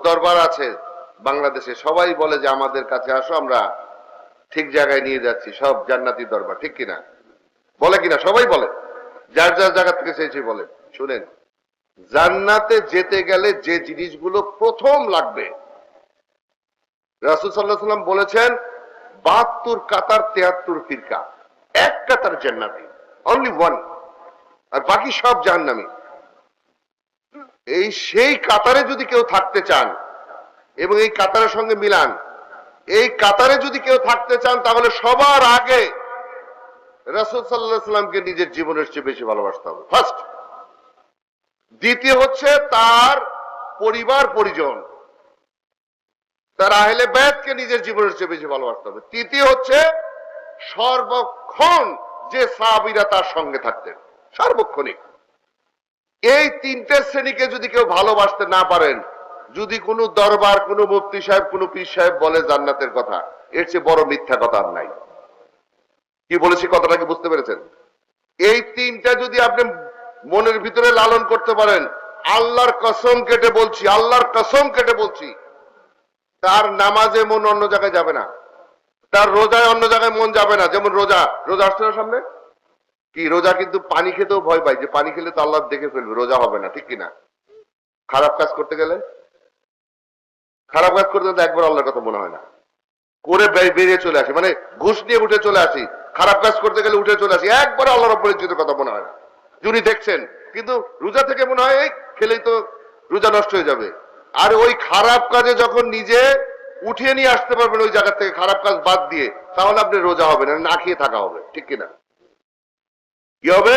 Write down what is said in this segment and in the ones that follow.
দরবার আছে বাংলাদেশে, সবাই বলে যে আমাদের কাছে আসো, আমরা ঠিক জায়গায় নিয়ে যাচ্ছি, সব জান্নাতি দরবার, ঠিক কিনা? বলে কিনা? সবাই বলে, যার যার জায়গা থেকে সেই বলে। শুনেন, জান্নাতে যেতে গেলে যে জিনিসগুলো প্রথম লাগবে, রাসূল সাল্লাল্লাহু আলাইহি ওয়াসাল্লাম বলেছেন 72 কাতার 73 ফিরকা, এক কাতার জান্নাতি, অনলি ওয়ান, আর বাকি সব জাহান্নামী। এই সেই কাতারে যদি কেউ থাকতে চান এবং এই কাতারের সঙ্গে মিলান, এই কাতারে যদি কেউ থাকতে চান তাহলে সবার আগে রাসূল সাল্লাল্লাহু আলাইহি ওয়াসাল্লামকে নিজের জীবনের চেয়ে বেশি ভালোবাসতে হবে, ফার্স্ট। দ্বিতীয় হচ্ছে তার পরিবার পরিজন, তার আহলে বাইতকে নিজের জীবনের চেয়ে বেশি ভালোবাসতে হবে। তৃতীয় হচ্ছে সর্বক্ষণ যে সাহাবীরা তার সঙ্গে থাকতেন, সার্বক্ষণিক। এই তিনটে শ্রেণীকে যদি কেউ ভালোবাসতে না পারেন, যদি কোনো দরবার, কোনো মুফতি সাহেব, কোনো পীর সাহেব বলে জান্নাতের কথা, এর চেয়ে বড় মিথ্যা কথা আর নাই। কি বলেছি কথাটা কি বুঝতে পেরেছেন? এই তিনটা যদি আপনি মনের ভিতরে লালন করতে পারেন, আল্লাহর কসম কেটে বলছি, আল্লাহর কসম কেটে বলছি, তার নামাজে মন অন্য জায়গায় যাবে না, তার রোজায় অন্য জায়গায় মন যাবে না। যেমন রোজা আসছে না সামনে, কি রোজা কিন্তু পানি খেতেও ভয় পাই, যে পানি খেলে তো আল্লাহ দেখে ফেলবে, রোজা হবে না, ঠিক কিনা? খারাপ কাজ করতে গেলে, খারাপ কাজ করতে গেলে একবার আল্লাহর কথা মনে হয় না, করে বেরিয়ে চলে আসি, মানে ঘুষ নিয়ে উঠে চলে আসি। খারাপ কাজ করতে গেলে উঠে চলে আসি, একবার আল্লাহ রাব্বুল ইজ্জতের কথা মনে হয় না, যিনি দেখছেন। কিন্তু রোজা থেকে মনে হয় এই খেলেই তো রোজা নষ্ট হয়ে যাবে। আর ওই খারাপ কাজে যখন নিজে উঠিয়ে নিয়ে আসতে পারবেন ওই জায়গা থেকে, খারাপ কাজ বাদ দিয়ে, তাহলে আপনি রোজা হবে না, না খেয়ে থাকা হবে, ঠিক কিনা? কি হবে?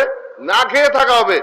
না খেয়ে থাকা হবে।